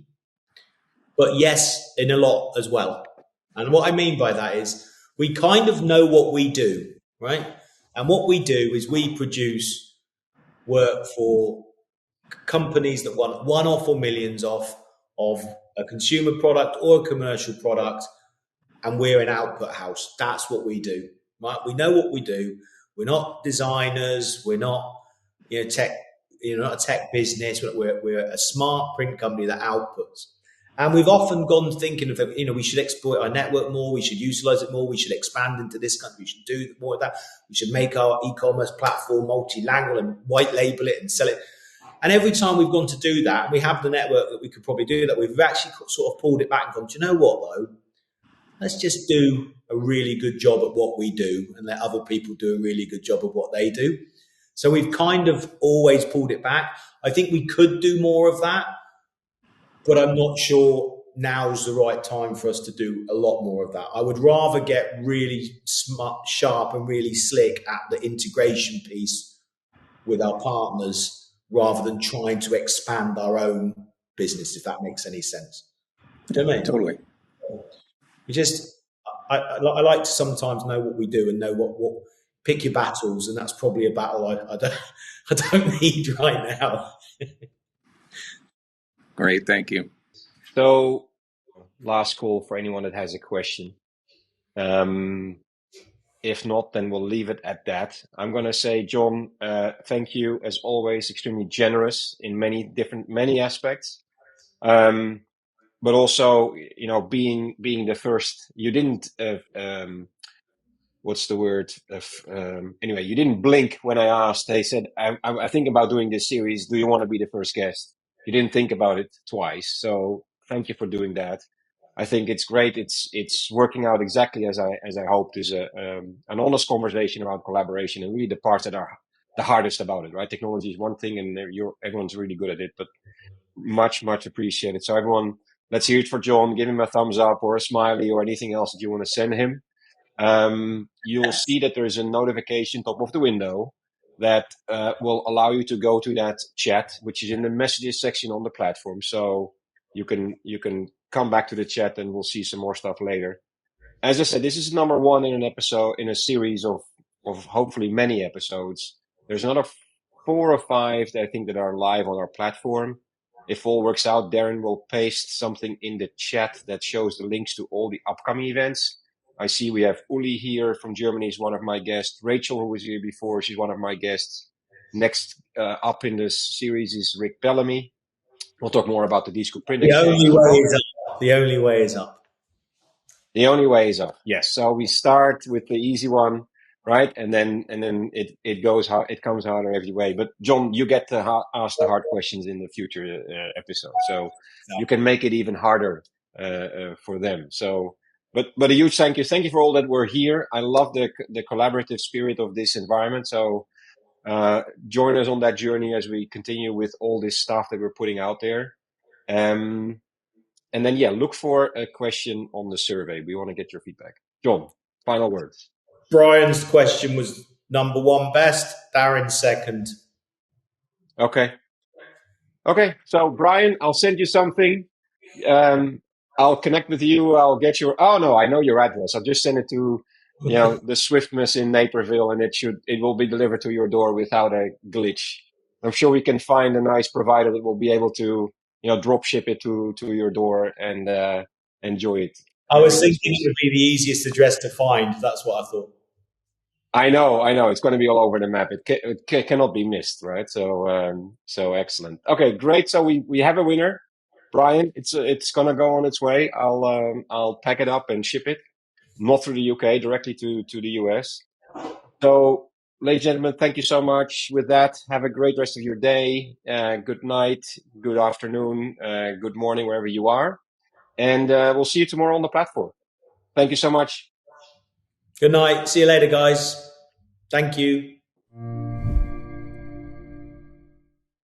but yes, in a lot as well. And what I mean by that is we kind of know what we do, right? And what we do is we produce work for companies that want one-off or millions of a consumer product or a commercial product, and we're an output house. That's what we do, right? We know what we do. We're not designers. We're not tech. Not a tech business. We're a smart print company that outputs. And we've often gone thinking of, we should exploit our network more. We should utilize it more. We should expand into this country. We should do more of that. We should make our e-commerce platform multilingual and white label it and sell it. And every time we've gone to do that, we have the network that we could probably do that. We've actually sort of pulled it back and gone, do you know what, though? Let's just do a really good job at what we do and let other people do a really good job of what they do. So we've kind of always pulled it back. I think we could do more of that, but I'm not sure now's the right time for us to do a lot more of that. I would rather get really smart, sharp and really slick at the integration piece with our partners rather than trying to expand our own business, if that makes any sense. Do you know what I mean? Totally. I like to sometimes know what we do and know what pick your battles, and that's probably a battle I don't need right now. Great, thank you. So, last call for anyone that has a question. If not, then we'll leave it at that. I'm going to say, Jon, thank you as always. Extremely generous in many aspects. But also, being the first, you didn't, what's the word? Anyway, you didn't blink when I asked. They said, I think about doing this series. Do you want to be the first guest? You didn't think about it twice. So thank you for doing that. I think it's great. It's working out exactly as I hoped. Is an honest conversation around collaboration and really the parts that the hardest about it, right? Technology is one thing, and everyone's really good at it, but much appreciated. So everyone, let's hear it for Jon. Give him a thumbs up or a smiley or anything else that you want to send him. You'll see that there's a notification top of the window that will allow you to go to that chat, which is in the messages section on the platform. So you can come back to the chat, and we'll see some more stuff later. As I said, this is number 1 in an episode in a series of hopefully many episodes. There's another 4 or 5 that I think that are live on our platform. If all works out, Darren will paste something in the chat that shows the links to all the upcoming events. I see we have Uli here from Germany, is one of my guests. Rachel, who was here before, she's one of my guests. Next up in this series is Rick Bellamy. We'll talk more about the Dscoop print exchange. The only way is up. The only way is up. The only way is up. Yes. So we start with the easy one, right? And then it goes how it comes harder every way. But Jon, you get to ask the hard questions in the future episode, so you can make it even harder for them. So, but a huge thank you for all that were here. I love the collaborative spirit of this environment. So join us on that journey as we continue with all this stuff that we're putting out there. And then, look for a question on the survey. We want to get your feedback. Jon, final words. Brian's question was number 1 best, Darren's second. Okay. So, Brian, I'll send you something. I'll connect with you. I'll get your... Oh, no, I know your address. I'll just send it to, the Swiftmas in Naperville, and it will be delivered to your door without a glitch. I'm sure we can find a nice provider that will be able to drop ship it to your door and enjoy it. I was thinking it would be the easiest address to find. That's what I thought. I know. It's going to be all over the map. It cannot be missed, right? So excellent. Okay, great. So we have a winner, Brian. It's going to go on its way. I'll pack it up and ship it, not through the UK, directly to the US. So, ladies and gentlemen, thank you so much. With that, have a great rest of your day. Good night, good afternoon, good morning, wherever you are. And we'll see you tomorrow on the platform. Thank you so much. Good night. See you later, guys. Thank you.